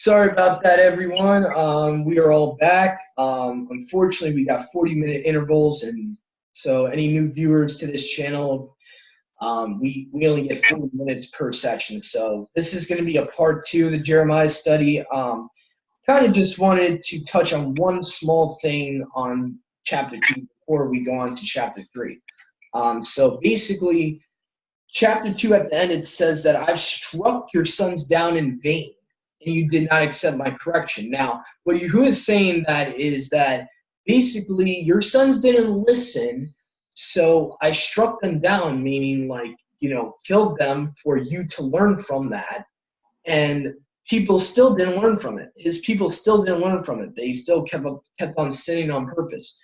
Sorry about that, everyone. We are all back. Unfortunately, we got 40-minute intervals, and so any new viewers to this channel, we only get 40 minutes per section. So this is going to be a part two of the Jeremiah study. Kind of just wanted to touch on one small thing on chapter 2 before we go on to chapter 3. So basically, chapter 2 at the end, it says that I've struck your sons down in vain, and you did not accept my correction. Now, what Yahuwah is saying that is that basically your sons didn't listen, so I struck them down, meaning killed them for you to learn from that. And people still didn't learn from it. His people still didn't learn from it. They still kept on sinning on purpose.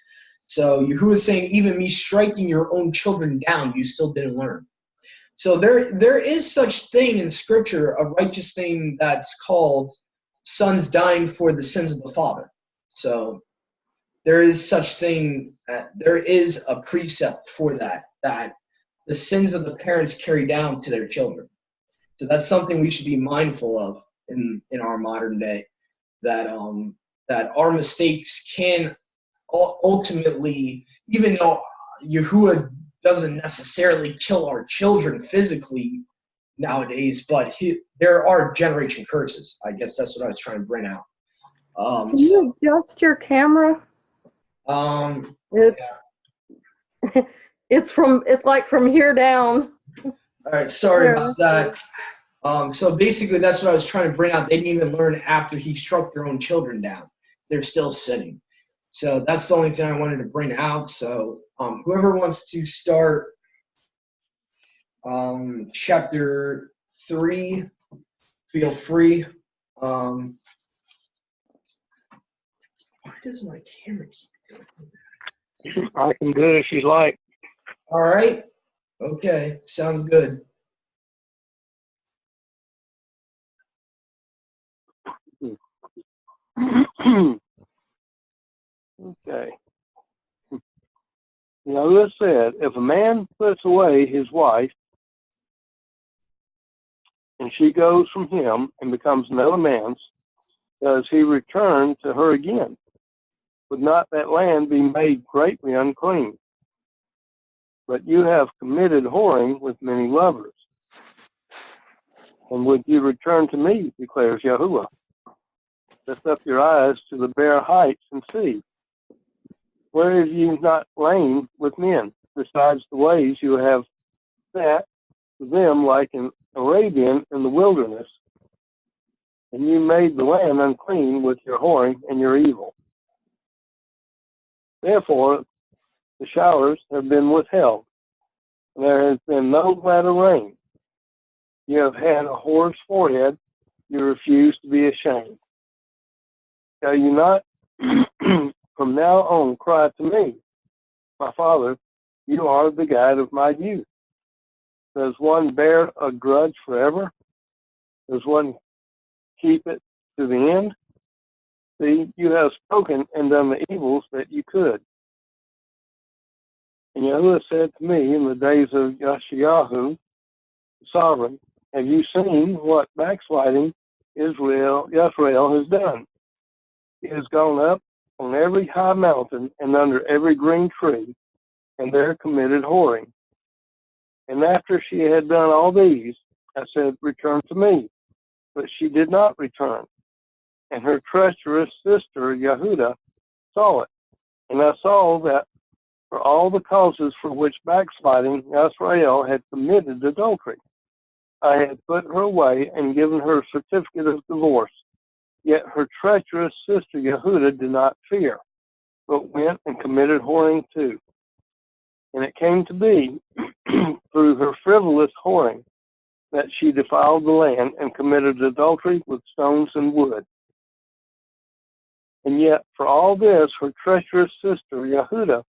So Yahuwah is saying, even me striking your own children down, you still didn't learn. So there is such thing in Scripture, a righteous thing that's called sons dying for the sins of the father. So there is such thing, there is a precept for that the sins of the parents carry down to their children. So that's something we should be mindful of in our modern day, that our mistakes can ultimately, even though Yahuwah doesn't necessarily kill our children physically nowadays, but there are generation curses. I guess that's what I was trying to bring out. Can you adjust your camera? It's yeah. it's like from here down. All right, sorry about that. So basically, that's what I was trying to bring out. They didn't even learn after he struck their own children down. They're still sinning. So that's the only thing I wanted to bring out. So whoever wants to start chapter 3, feel free. Why does my camera keep doing that? I can do it if you like. All right. Okay. Sounds good. Okay. Yahuwah said, if a man puts away his wife, and she goes from him and becomes another man's, does he return to her again? Would not that land be made greatly unclean? But you have committed whoring with many lovers. And would you return to me, declares Yahuwah? Lift up your eyes to the bare heights and see. Where have you not lain with men, besides the ways you have sat with them like an Arabian in the wilderness? And you made the land unclean with your whoring and your evil. Therefore, the showers have been withheld, and there has been no latter rain. You have had a whore's forehead, you refuse to be ashamed. Shall you not from now on cry to me, my father, you are the guide of my youth? Does one bear a grudge forever? Does one keep it to the end? See, you have spoken and done the evils that you could. And Yahuwah said to me in the days of Yashayahu, the sovereign, have you seen what backsliding Yisrael has done? He has gone up on every high mountain and under every green tree, and there committed whoring. And after she had done all these, I said, return to me. But she did not return. And her treacherous sister, Yehuda, saw it. And I saw that for all the causes for which backsliding Israel had committed adultery, I had put her away and given her a certificate of divorce. Yet her treacherous sister Yehuda did not fear, but went and committed whoring too. And it came to be, through her frivolous whoring, that she defiled the land and committed adultery with stones and wood. And yet, for all this, her treacherous sister Yehuda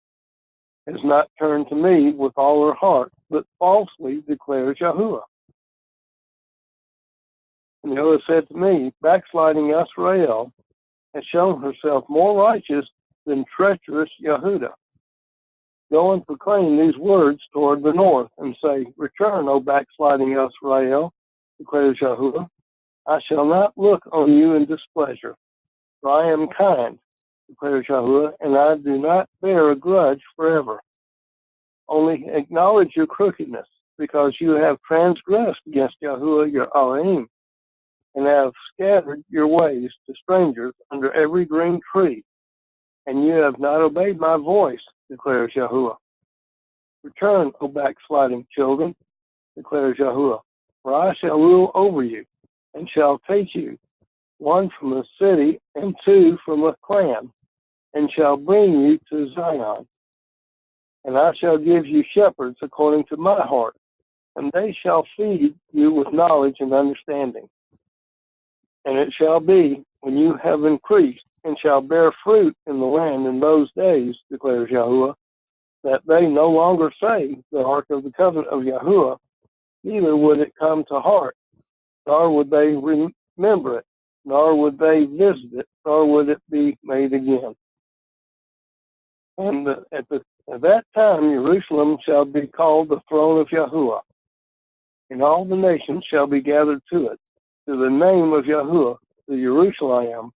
has not turned to me with all her heart, but falsely declares Yahuwah. And Yahuwah said to me, backsliding Israel has shown herself more righteous than treacherous Yehuda. Go and proclaim these words toward the north, and say, return, O backsliding Israel, declares Yahuwah. I shall not look on you in displeasure, for I am kind, declares Yahuwah, and I do not bear a grudge forever. Only acknowledge your crookedness, because you have transgressed against Yahuwah your Elohim, and have scattered your ways to strangers under every green tree, and you have not obeyed my voice, declares Yahuwah. Return, O backsliding children, declares Yahuwah, for I shall rule over you, and shall take you, one from a city and two from a clan, and shall bring you to Zion. And I shall give you shepherds according to my heart, and they shall feed you with knowledge and understanding. And it shall be, when you have increased, and shall bear fruit in the land in those days, declares Yahuwah, that they no longer say, the ark of the covenant of Yahuwah, neither would it come to heart, nor would they remember it, nor would they visit it, nor would it be made again. And at that time Jerusalem shall be called the throne of Yahuwah, and all the nations shall be gathered to it, to the name of Yahuwah, the Jerusalem,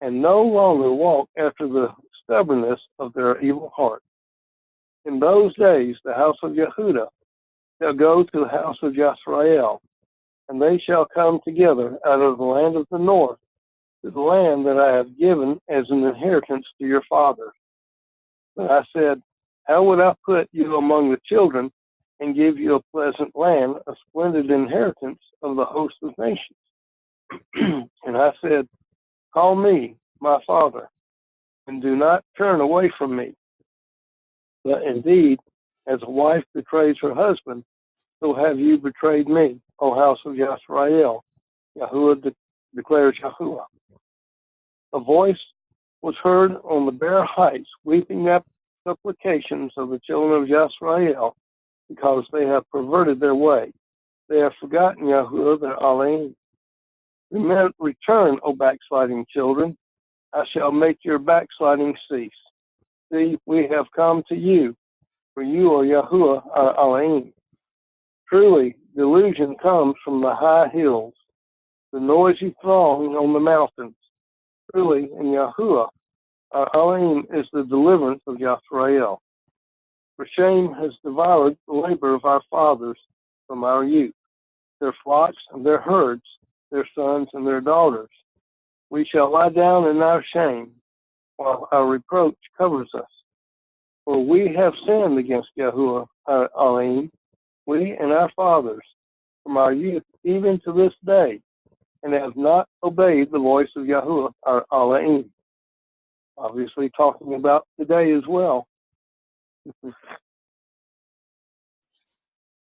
and no longer walk after the stubbornness of their evil heart. In those days the house of Yehudah shall go to the house of Yisrael, and they shall come together out of the land of the north to the land that I have given as an inheritance to your fathers. But I said, how would I put you among the children and give you a pleasant land, a splendid inheritance of the host of nations? And I said, call me my father, and do not turn away from me. But indeed, as a wife betrays her husband, so have you betrayed me, O house of Yisrael. Yahuwah declares Yahuwah. A voice was heard on the bare heights, weeping up supplications of the children of Yisrael, because they have perverted their way. They have forgotten Yahuwah their Elohim. Return, O backsliding children. I shall make your backsliding cease. See, we have come to you, for you are Yahuwah our Elohim. Truly, delusion comes from the high hills, the noisy throng on the mountains. Truly, in Yahuwah our Elohim is the deliverance of Yisrael. For shame has devoured the labor of our fathers from our youth, their flocks and their herds, their sons and their daughters. We shall lie down in our shame, while our reproach covers us. For we have sinned against Yahuwah our Elohim, we and our fathers, from our youth even to this day, and have not obeyed the voice of Yahuwah our Elohim. Obviously talking about today as well.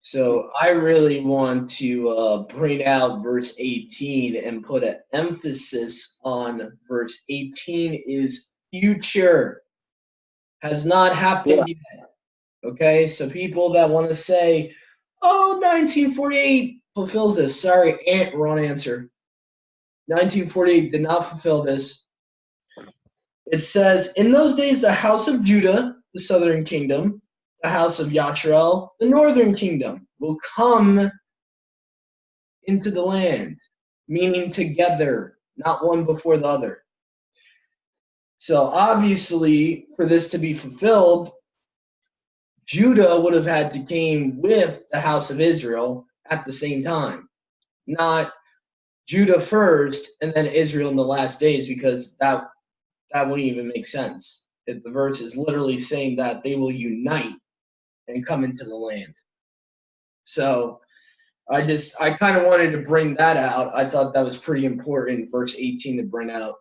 So I really want to bring out verse 18 and put an emphasis on verse 18 is future. Has not happened yet. Okay, so people that want to say, oh, 1948 fulfills this. Sorry, wrong answer. 1948 did not fulfill this. It says, in those days, the house of Judah, the southern kingdom, the house of Yathrel, the northern kingdom, will come into the land, meaning together, not one before the other. So obviously, for this to be fulfilled, Judah would have had to came with the house of Israel at the same time, not Judah first and then Israel in the last days, because that wouldn't even make sense. If the verse is literally saying that they will unite and come into the land. So I kind of wanted to bring that out. I thought that was pretty important, verse 18 to bring out.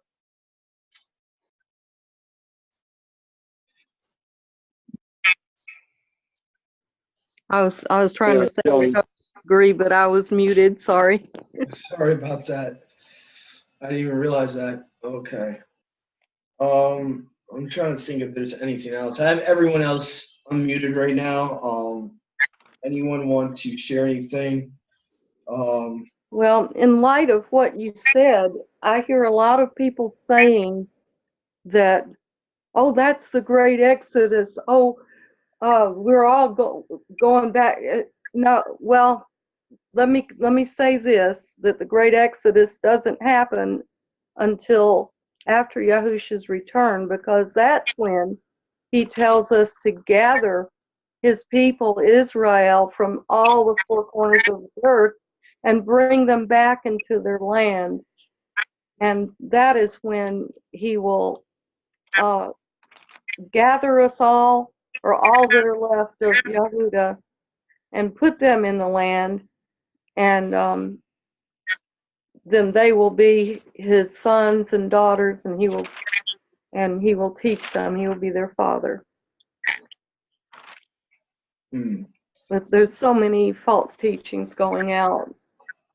I was trying to say we don't agree, but I was muted. Sorry. Sorry about that. I didn't even realize that. Okay. I'm trying to think if there's anything else. I have everyone else unmuted right now. Anyone want to share anything? Well, in light of what you said, I hear a lot of people saying that, oh, that's the great Exodus. Oh, we're all going back. No, well, let me say this, that the great Exodus doesn't happen until after Yahushua's return, because that's when he tells us to gather his people Israel from all the four corners of the earth and bring them back into their land. And that is when he will gather us all, or all that are left of Yehuda, and put them in the land, and then they will be his sons and daughters, and he will teach them. He will be their father. But there's so many false teachings going out.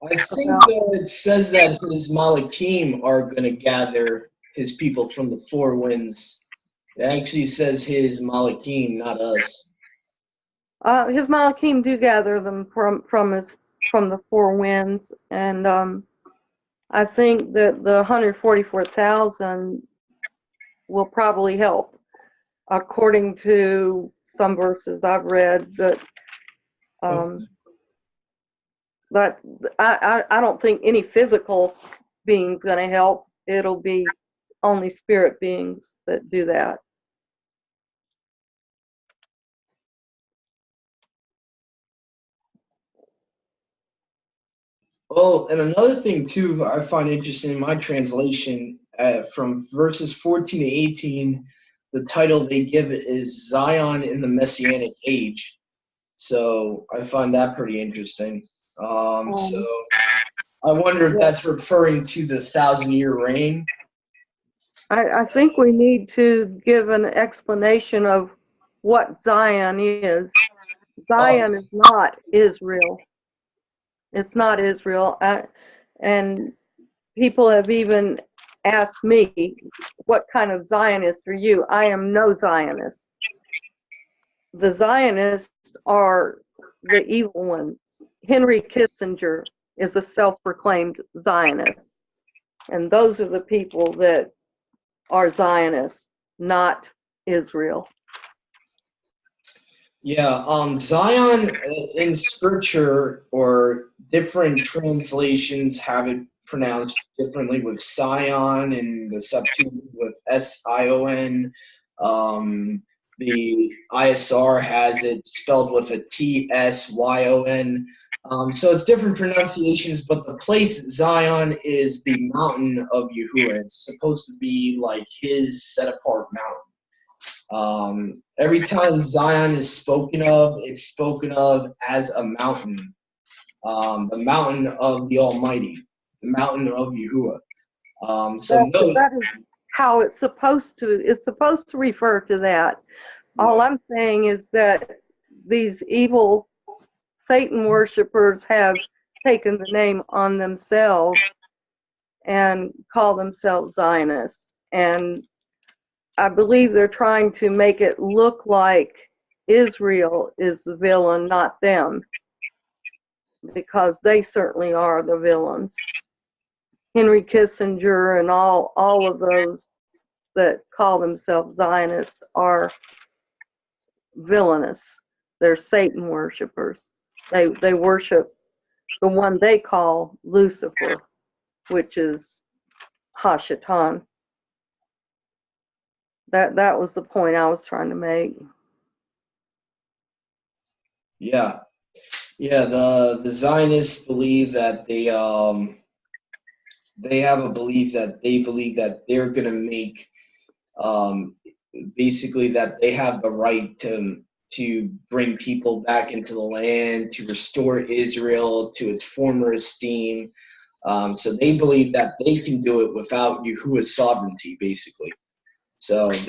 I think that it says that his Malachim are going to gather his people from the four winds. It actually says his Malachim, not us. His Malachim do gather them from the four winds, and I think that the 144,000 will probably help, according to some verses I've read. But I don't think any physical being's going to help. It'll be only spirit beings that do that. Oh, and another thing too I find interesting in my translation, from verses 14 to 18, the title they give it is Zion in the Messianic Age. So I find that pretty interesting. So I wonder if that's referring to the 1,000-year reign. I think we need to give an explanation of what Zion is. Zion is not Israel. It's not Israel. And people have even asked me, what kind of Zionist are you? I am no Zionist. The Zionists are the evil ones. Henry Kissinger is a self-proclaimed Zionist. And those are the people that are Zionists, not Israel. Yeah, Zion in scripture, or different translations have it pronounced differently, with Sion and the Septuagint with S-I-O-N. The ISR has it spelled with a T-S-Y-O-N. So it's different pronunciations, but the place Zion is the mountain of Yahuwah. It's supposed to be like his set-apart mountain. Every time Zion is spoken of, it's spoken of as a mountain, the mountain of the Almighty, the mountain of Yahuwah. That is how it's supposed to. It's supposed to refer to that. Yeah. All I'm saying is that these evil Satan worshipers have taken the name on themselves and call themselves Zionists, and I believe they're trying to make it look like Israel is the villain, not them, because they certainly are the villains. Henry Kissinger and all of those that call themselves Zionists are villainous. They're Satan worshipers. They worship the one they call Lucifer, which is Hashatan. That was the point I was trying to make. Yeah. The Zionists believe that they have a belief that they believe that they're gonna make, basically that they have the right to bring people back into the land, to restore Israel to its former esteem. So they believe that they can do it without Yahuwah's sovereignty, basically. So that's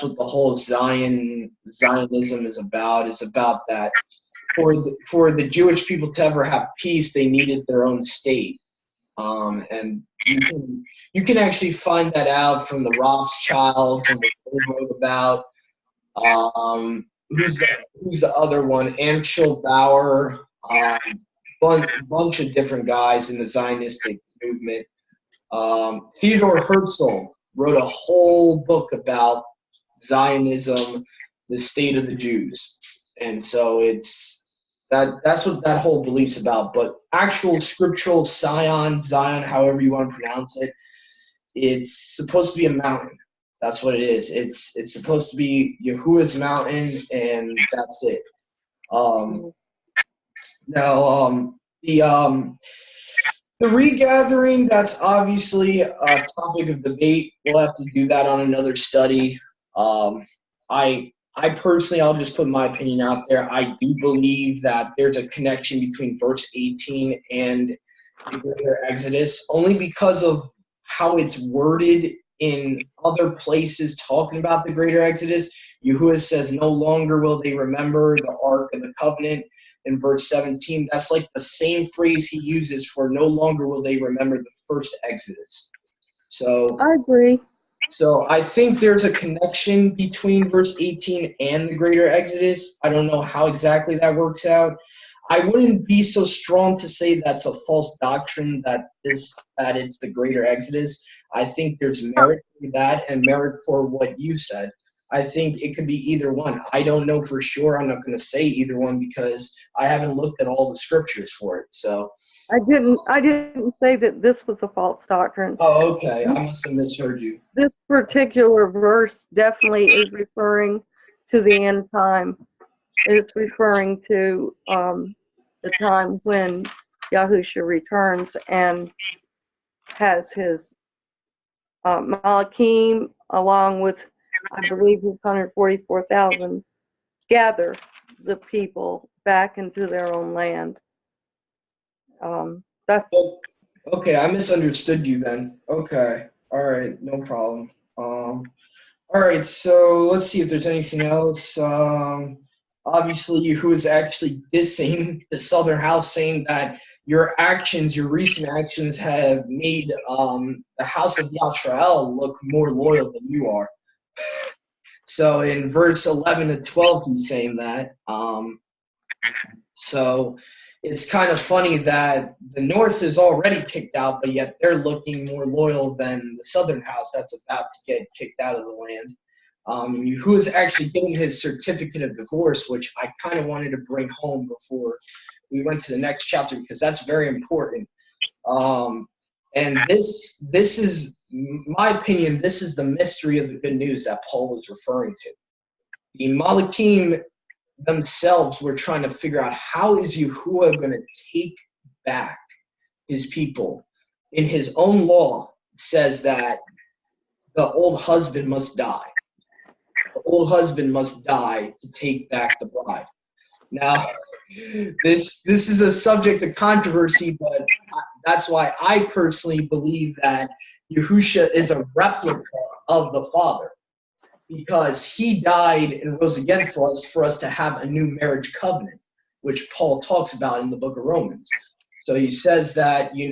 what the whole Zionism is about. It's about that for the Jewish people to ever have peace, they needed their own state. And you can actually find that out from the Rothschilds and what they wrote about. Who's the other one? Amschel Bauer, bunch of different guys in the Zionistic movement. Theodor Herzl wrote a whole book about Zionism, the state of the Jews, and so it's That's what that whole belief's about. But actual scriptural Zion, however you want to pronounce it, it's supposed to be a mountain. That's what it is. It's supposed to be Yahuwah's mountain, and that's it. Now, the regathering, that's obviously a topic of debate. We'll have to do that on another study. I personally, I'll just put my opinion out there. I do believe that there's a connection between verse 18 and the greater Exodus, only because of how it's worded in other places talking about the greater Exodus. Yahuwah says, no longer will they remember the Ark of the Covenant. In verse 17, that's like the same phrase he uses for no longer will they remember the first Exodus. So I agree. So I think there's a connection between verse 18 and the greater Exodus. I don't know how exactly that works out. I wouldn't be so strong to say that's a false doctrine that it's the greater Exodus. I think there's merit for that and merit for what you said. I think it could be either one. I don't know for sure. I'm not going to say either one because I haven't looked at all the scriptures for it. So I didn't say that this was a false doctrine. Oh, okay. I must have misheard you. This particular verse definitely is referring to the end time. It's referring to the time when Yahusha returns and has his Malachim, along with, I believe, his 144,000, gather the people back into their own land. That's Okay, I misunderstood you then. Okay. All right, no problem. All right, so let's see if there's anything else. Obviously, Yahuwah is actually dissing the Southern House, saying that your recent actions have made the House of Yisrael look more loyal than you are. So in verse 11 to 12, he's saying that. So it's kind of funny that the North is already kicked out, but yet they're looking more loyal than the Southern House that's about to get kicked out of the land. Yahuwah is actually getting his certificate of divorce, which I kind of wanted to bring home before we went to the next chapter because that's very important. And this is, my opinion, this is the mystery of the good news that Paul was referring to. The Malachim themselves were trying to figure out how is Yahuwah going to take back his people. In his own law, it says that the old husband must die. The old husband must die to take back the bride. Now, this is a subject of controversy, but that's why I personally believe that Yahusha is a replica of the Father, because he died and rose again for us to have a new marriage covenant, which Paul talks about in the book of Romans. So he says that, the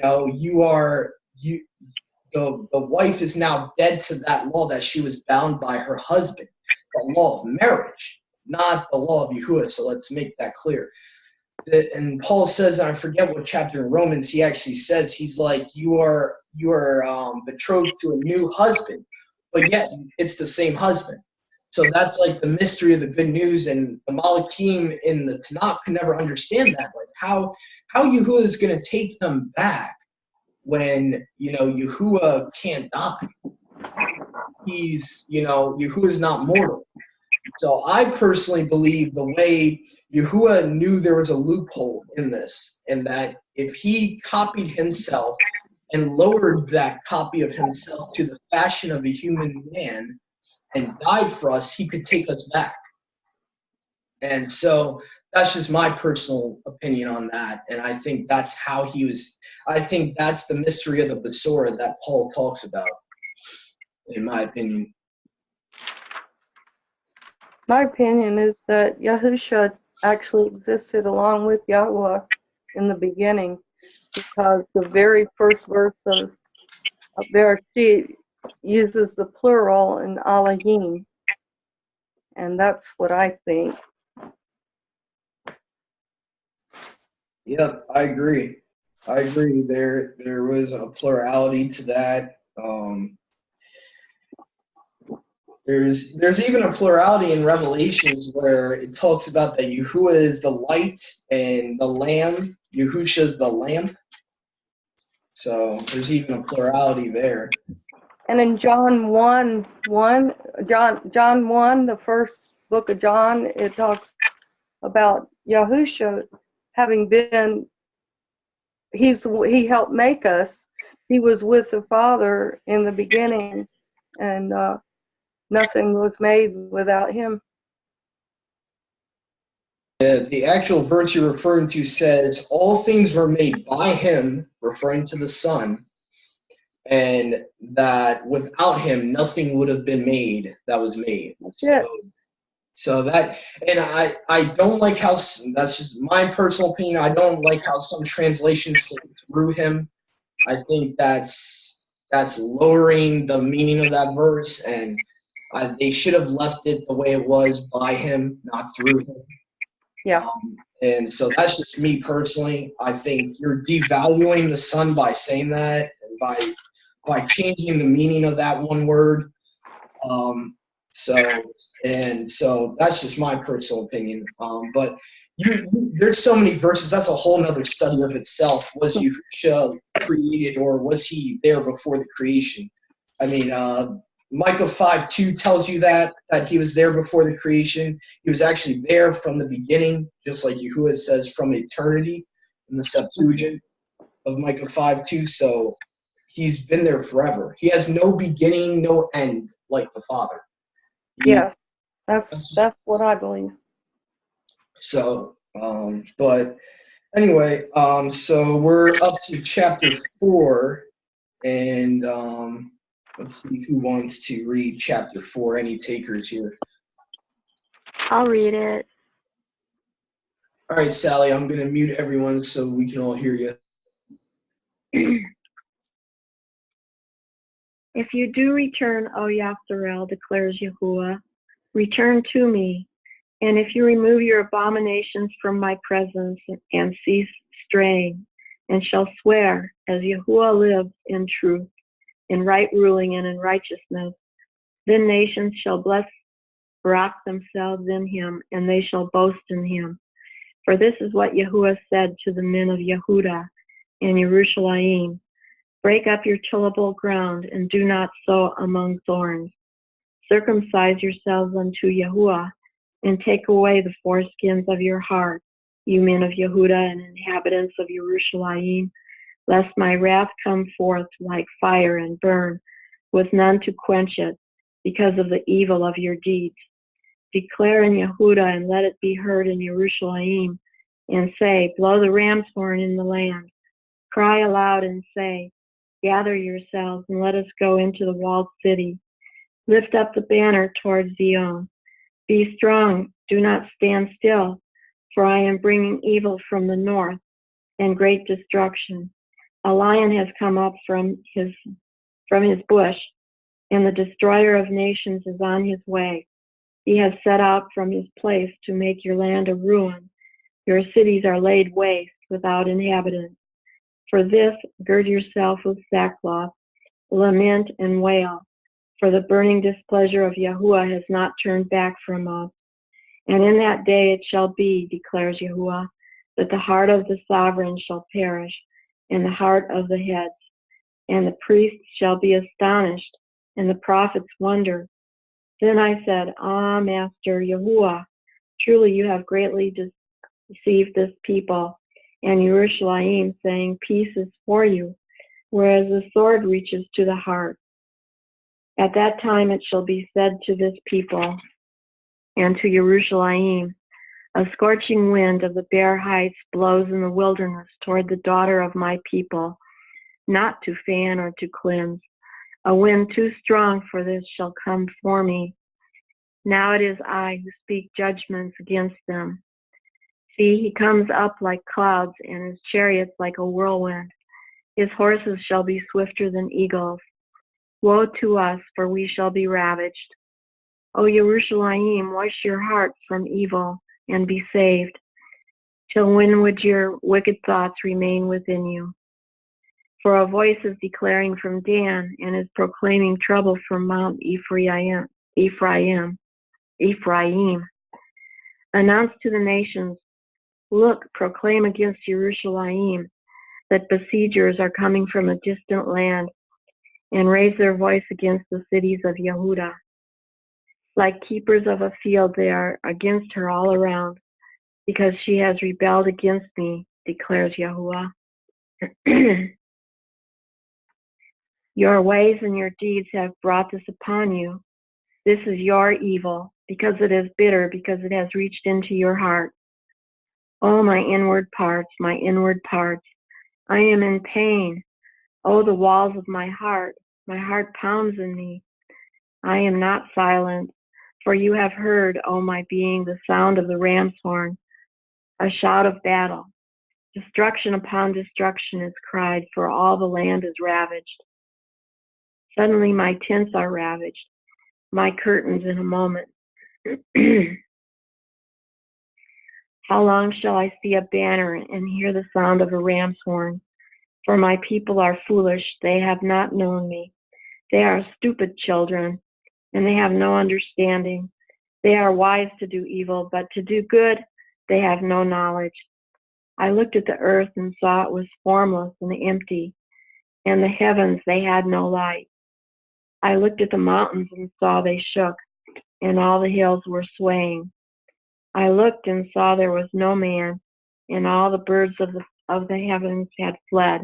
wife is now dead to that law that she was bound by her husband, the law of marriage, not the law of Yahuwah. So let's make that clear. And Paul says, and I forget what chapter in Romans he actually says, he's like, you are betrothed to a new husband, but yet it's the same husband. So that's like the mystery of the good news, and the Malachim in the Tanakh can never understand that. Like how Yahuwah is going to take them back when, Yahuwah can't die. Yahuwah is not mortal. So I personally believe the way Yahuwah knew there was a loophole in this, and that if he copied himself and lowered that copy of himself to the fashion of a human man and died for us, he could take us back. And so that's just my personal opinion on that. And I think that's I think that's the mystery of the Besorah that Paul talks about, in my opinion. my opinion is that Yahusha actually existed along with Yahweh in the beginning, because the very first verse of Bereshit uses the plural in Elohim, and that's what I think. Yep, I agree. There was a plurality to that. There's even a plurality in Revelations where it talks about that Yahuwah is the light and the lamb, Yahusha is the lamp. So there's even a plurality there. And in John 1, John 1, the first book of John, it talks about Yahusha having been, he helped make us. He was with the Father in the beginning, and nothing was made without him. The actual verse you're referring to says, all things were made by him, referring to the Son, and that without him, nothing would have been made that was made. So that, and I don't like how, that's just my personal opinion, I don't like how some translations say through him. I think that's lowering the meaning of that verse, and they should have left it the way it was, by him, not through him. Yeah. And so that's just me personally. I think you're devaluing the Son by saying that, and by changing the meaning of that one word. So that's just my personal opinion. But there's so many verses. That's a whole nother study of itself. Was Yahushua created, or was he there before the creation? I mean, Micah 5:2 tells you that he was there before the creation. He was actually there from the beginning, just like Yahuwah says from eternity in the Septuagint of Micah 5:2. So he's been there forever. He has no beginning, no end, like the Father. Yes, that's what I believe. So, but anyway, so we're up to chapter 4, and let's see who wants to read chapter 4. Any takers here? I'll read it. All right, Sally, I'm going to mute everyone so we can all hear you. If you do return, O Yasharel, declares Yahuwah, return to me. And if you remove your abominations from my presence and cease straying, and shall swear, as Yahuwah lives in truth, in right ruling and in righteousness, then nations shall rock themselves in him, and they shall boast in him. For this is what Yahuwah said to the men of Yehuda and Yerushalayim, break up your tillable ground, and do not sow among thorns. Circumcise yourselves unto Yahuwah, and take away the foreskins of your heart, you men of Yehuda and inhabitants of Yerushalayim, lest my wrath come forth like fire and burn, with none to quench it, because of the evil of your deeds. Declare in Yehuda, and let it be heard in Yerushalayim, and say, blow the ram's horn in the land. Cry aloud and say, gather yourselves, and let us go into the walled city. Lift up the banner towards Zion. Be strong, do not stand still, for I am bringing evil from the north and great destruction. A lion has come up from his bush, and the destroyer of nations is on his way. He has set out from his place to make your land a ruin. Your cities are laid waste without inhabitants. For this, gird yourself with sackcloth, lament and wail, for the burning displeasure of Yahuwah has not turned back from us. And in that day it shall be, declares Yahuwah, that the heart of the sovereign shall perish, and the heart of the heads. And the priests shall be astonished, and the prophets wonder. Then I said, ah, Master Yahuwah, truly you have greatly deceived this people, and Yerushalayim, saying, peace is for you, whereas the sword reaches to the heart. At that time it shall be said to this people and to Yerushalayim, a scorching wind of the bare heights blows in the wilderness toward the daughter of my people, not to fan or to cleanse. A wind too strong for this shall come for me. Now it is I who speak judgments against them. See, he comes up like clouds, and his chariots like a whirlwind. His horses shall be swifter than eagles. Woe to us, for we shall be ravaged. O Yerushalayim, wash your heart from evil, and be saved. Till when would your wicked thoughts remain within you? For a voice is declaring from Dan, and is proclaiming trouble from Mount Ephraim. Ephraim. Announce to the nations, look, proclaim against Jerusalem that besiegers are coming from a distant land, and raise their voice against the cities of Yehuda. Like keepers of a field, they are against her all around, because she has rebelled against me, declares Yahuwah. Your ways and your deeds have brought this upon you. This is your evil, because it is bitter, because it has reached into your heart. Oh, my inward parts, I am in pain. Oh, the walls of my heart pounds in me. I am not silent, for you have heard, O my being, the sound of the ram's horn, a shout of battle. Destruction upon destruction is cried, for all the land is ravaged. Suddenly my tents are ravaged, my curtains in a moment. How long shall I see a banner and hear the sound of a ram's horn? For my people are foolish, they have not known me. They are stupid children, and they have no understanding. They are wise to do evil, but to do good they have no knowledge. I looked at the earth and saw it was formless and empty, and the heavens, they had no light. I looked at the mountains and saw they shook, and all the hills were swaying. I looked and saw there was no man, and all the birds of the heavens had fled.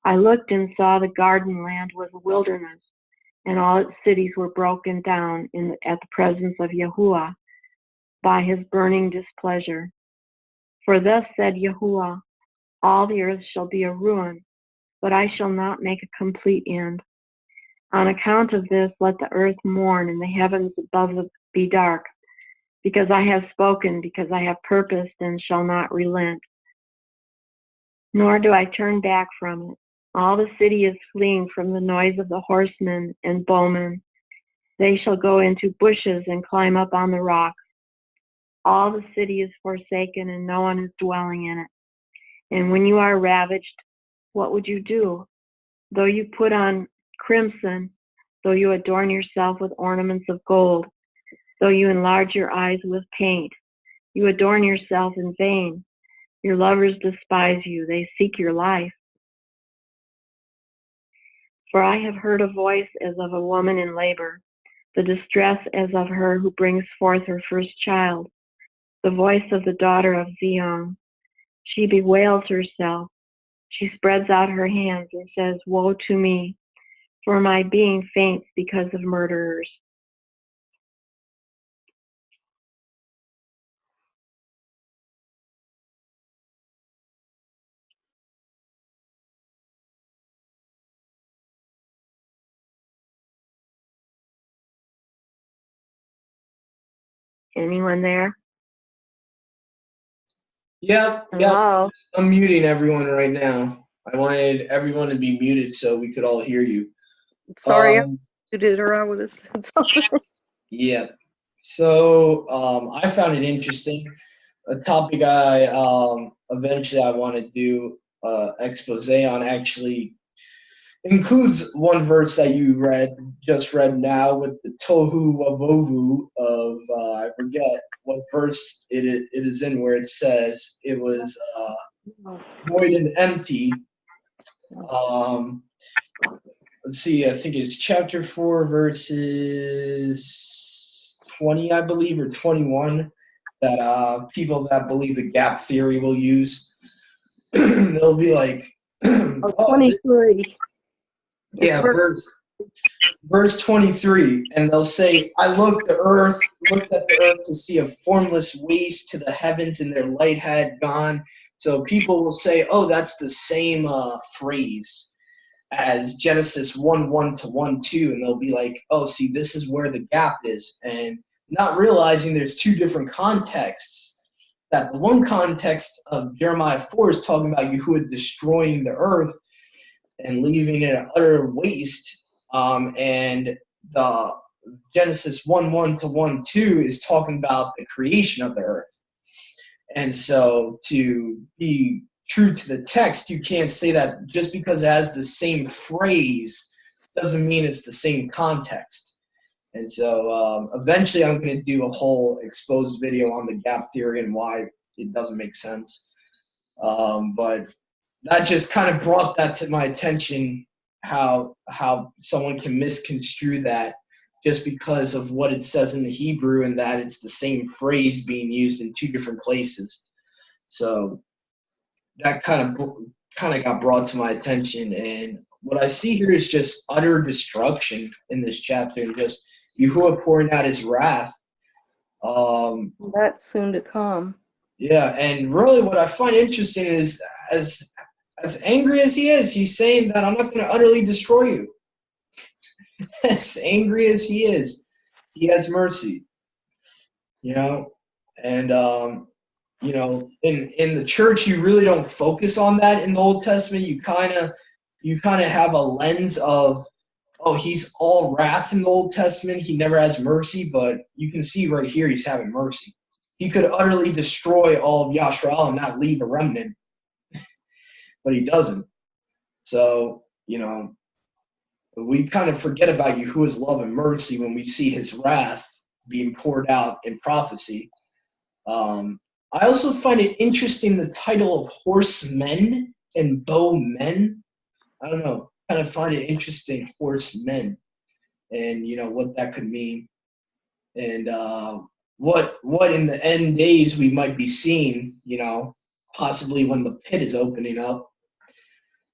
I looked and saw the garden land was a wilderness, and all its cities were broken down at the presence of Yahuwah by his burning displeasure. For thus said Yahuwah, all the earth shall be a ruin, but I shall not make a complete end. On account of this, let the earth mourn and the heavens above be dark, because I have spoken, because I have purposed and shall not relent. Nor do I turn back from it. All the city is fleeing from the noise of the horsemen and bowmen. They shall go into bushes and climb up on the rocks. All the city is forsaken and no one is dwelling in it. And when you are ravaged, what would you do? Though you put on crimson, though you adorn yourself with ornaments of gold, though you enlarge your eyes with paint, you adorn yourself in vain. Your lovers despise you, they seek your life. For I have heard a voice as of a woman in labor, the distress as of her who brings forth her first child, the voice of the daughter of Zion. She bewails herself. She spreads out her hands and says, woe to me, for my being faints because of murderers. Anyone there? Yep. Hello? I'm muting everyone right now. I wanted everyone to be muted so we could all hear you. Sorry, I did, or I would have said something. Yeah. So I found it interesting. A topic I eventually I want to do expose on actually includes one verse that you just read now with the tohu wavohu of I forget what verse it is in, where it says it was void and empty. Let's see, I think it's chapter 4, verses 20, I believe, or 21, that people that believe the gap theory will use. They'll be like, 23. Yeah, verse 23, and they'll say, I looked at the earth to see a formless waste to the heavens, and their light had gone. So people will say, oh, that's the same phrase as Genesis 1:1 to 1:2, and they'll be like, oh, see, this is where the gap is, and not realizing there's two different contexts. That the one context of Jeremiah 4 is talking about Yahuwah destroying the earth and leaving it an utter waste, and the Genesis 1:1 to 1:2 is talking about the creation of the earth. And so to be true to the text, you can't say that just because it has the same phrase doesn't mean it's the same context. And so eventually I'm going to do a whole exposed video on the gap theory and why it doesn't make sense. But that just kind of brought that to my attention, how someone can misconstrue that just because of what it says in the Hebrew, and that it's the same phrase being used in two different places. So that kind of got brought to my attention, and what I see here is just utter destruction in this chapter, and just Yahuwah pouring out his wrath. That's soon to come. Yeah, and really what I find interesting is as angry as he is, he's saying that I'm not going to utterly destroy you. As angry as he is, he has mercy. You know, and you know, in the church, you really don't focus on that in the Old Testament. You kind of have a lens of, oh, he's all wrath in the Old Testament. He never has mercy, but you can see right here he's having mercy. He could utterly destroy all of Yashrael and not leave a remnant, but he doesn't. So, you know, we kind of forget about Yahuwah's love and mercy when we see his wrath being poured out in prophecy. I also find it interesting the title of horsemen and bowmen. I don't know, kind of find it interesting, horsemen, and you know what that could mean, and what in the end days we might be seeing. You know, possibly when the pit is opening up.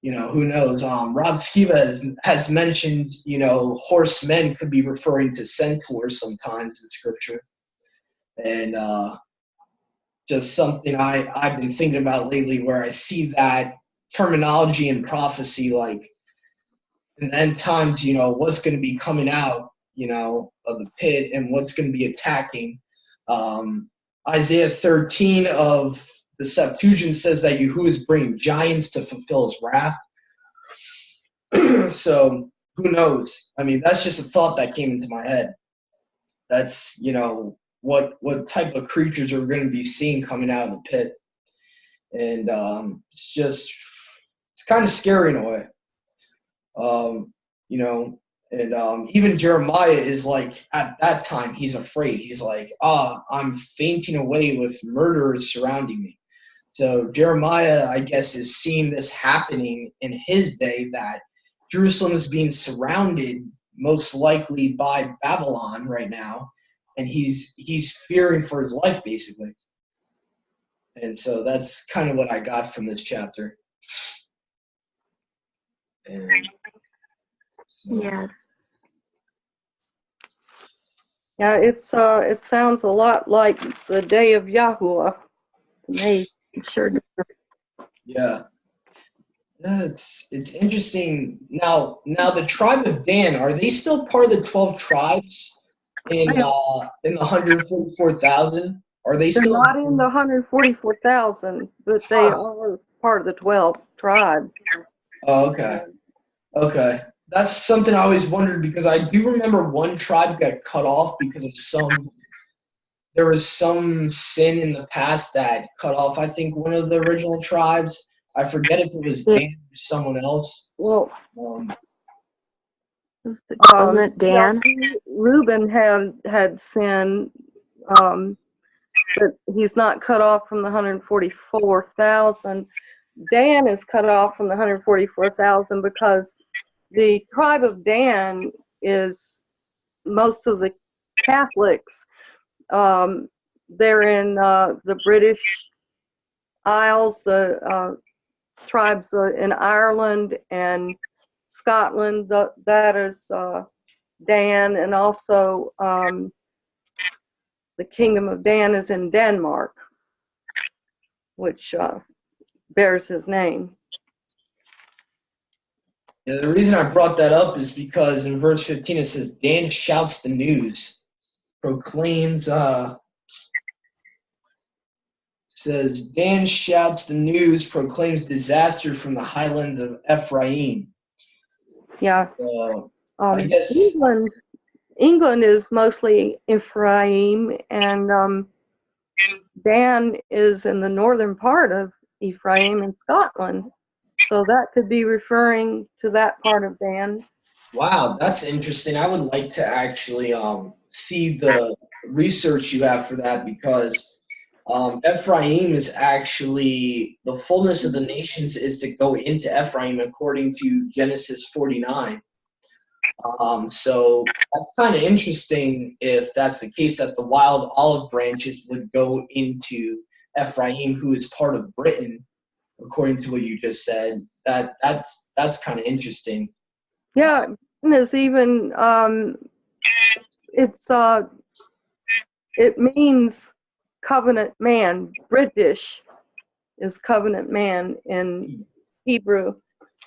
You know, who knows? Rob Skiva has mentioned, you know, horsemen could be referring to centaurs sometimes in scripture, and just something I've been thinking about lately, where I see that terminology in prophecy, like in the end times, you know, what's going to be coming out, you know, of the pit and what's going to be attacking. Isaiah 13 of the Septuagint says that Yahuwah is bringing giants to fulfill his wrath. So who knows? I mean, that's just a thought that came into my head. That's, you know, what type of creatures are we going to be seeing coming out of the pit. And it's kind of scary in a way. You know, and even Jeremiah is like, at that time, he's afraid. He's like, I'm fainting away with murderers surrounding me. So Jeremiah, I guess, is seeing this happening in his day, that Jerusalem is being surrounded most likely by Babylon right now, and he's fearing for his life, basically. And so that's kind of what I got from this chapter. And so. Yeah. Yeah, it sounds a lot like the day of Yahuwah to me. Sure. Yeah. It's interesting. Now the tribe of Dan, are they still part of the 12 tribes in the 144,000? Are they They're still not in the 144,000, but they are part of the 12 tribes. Oh, okay. Okay. That's something I always wondered, because I do remember one tribe got cut off because of there was some sin in the past that cut off, I think, one of the original tribes. I forget if it was Dan or someone else. Well, Dan? Reuben had sin, but he's not cut off from the 144,000. Dan is cut off from the 144,000 because the tribe of Dan is most of the Catholics. They're in the British Isles, the tribes in Ireland and Scotland. That is Dan, and also the Kingdom of Dan is in Denmark, which bears his name. Yeah, the reason I brought that up is because in verse 15 it says, Dan shouts the news, proclaims, says, Dan shouts the news, proclaims disaster from the highlands of Ephraim. Yeah. I guess England is mostly Ephraim, and Dan is in the northern part of Ephraim in Scotland. So that could be referring to that part of Dan. Wow, that's interesting. I would like to actually see the research you have for that because Ephraim is actually the fullness of the nations is to go into Ephraim according to Genesis 49. So that's kind of interesting if that's the case that the wild olive branches would go into Ephraim, who is part of Britain, according to what you just said. That's kind of interesting. Yeah, is even it means covenant man. British is covenant man in Hebrew.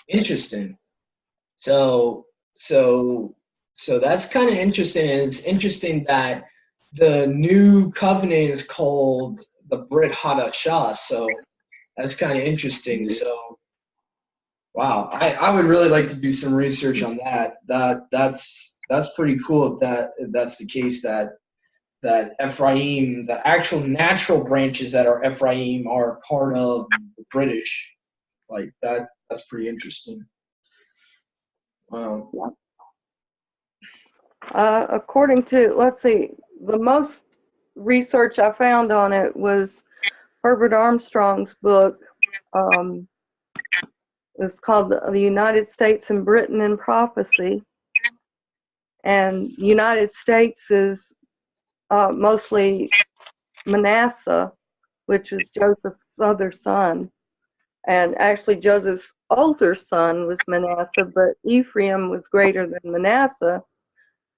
Interesting. So that's kind of interesting. And it's interesting that the new covenant is called the Brit Hadashah. So that's kind of interesting. So wow, I would really like to do some research on that. That's pretty cool if that's the case that Ephraim, the actual natural branches that are Ephraim are part of the British. Like that's pretty interesting. Wow. According to, let's see, the most research I found on it was Herbert Armstrong's book. It's called The United States and Britain in Prophecy. And United States is mostly Manasseh, which is Joseph's other son. And actually Joseph's older son was Manasseh, but Ephraim was greater than Manasseh.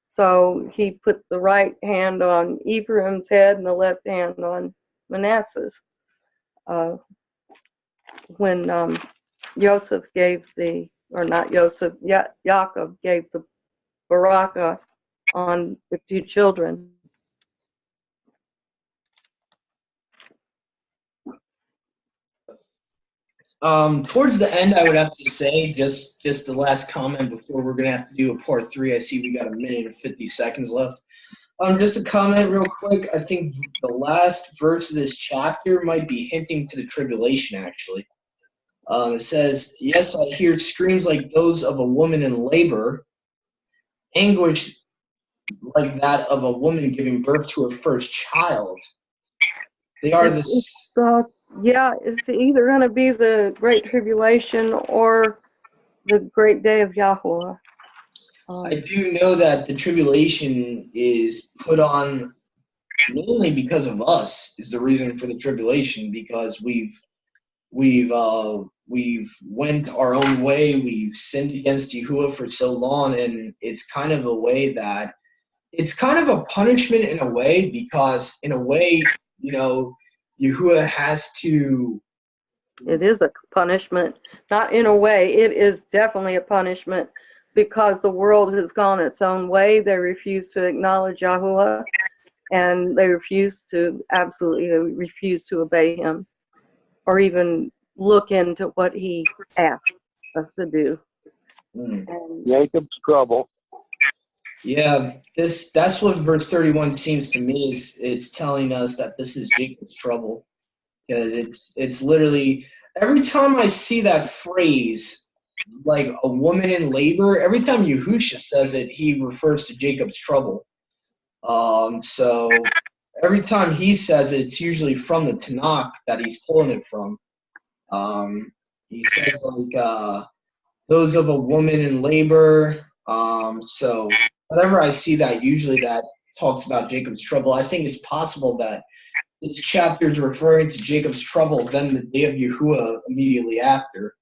So he put the right hand on Ephraim's head and the left hand on Manasseh's. When Joseph gave the, or not Joseph, Yaakov gave the Barakah on the two children. Towards the end, I would have to say just the last comment before we're gonna have to do a part 3. I see we got a minute and 50 seconds left. Just a comment real quick. I think the last verse of this chapter might be hinting to the tribulation. Actually, it says, "Yes, I hear screams like those of a woman in labor, anguish like that of a woman giving birth to her first child." They are this. Yeah, it's either going to be the Great Tribulation or the Great Day of Yahweh. I do know that the tribulation is put on mainly because of us. Is the reason for the tribulation because we've went our own way. We've sinned against Yahuwah for so long, and it's kind of a way that it's kind of a punishment in a way because in a way, you know, Yahuwah has to. It is a punishment. Not in a way. It is definitely a punishment because the world has gone its own way. They refuse to acknowledge Yahuwah, and they absolutely refuse to obey him or even look into what he asked us to do. Jacob's trouble. Yeah, that's what verse 31 seems to me is it's telling us that this is Jacob's trouble. Because it's literally every time I see that phrase, like a woman in labor, every time Yahusha says it, he refers to Jacob's trouble. So every time he says it, it's usually from the Tanakh that he's pulling it from. He says like those of a woman in labor. So whenever I see that, usually that talks about Jacob's trouble. I think it's possible that this chapter is referring to Jacob's trouble, then the day of Yahuwah immediately after.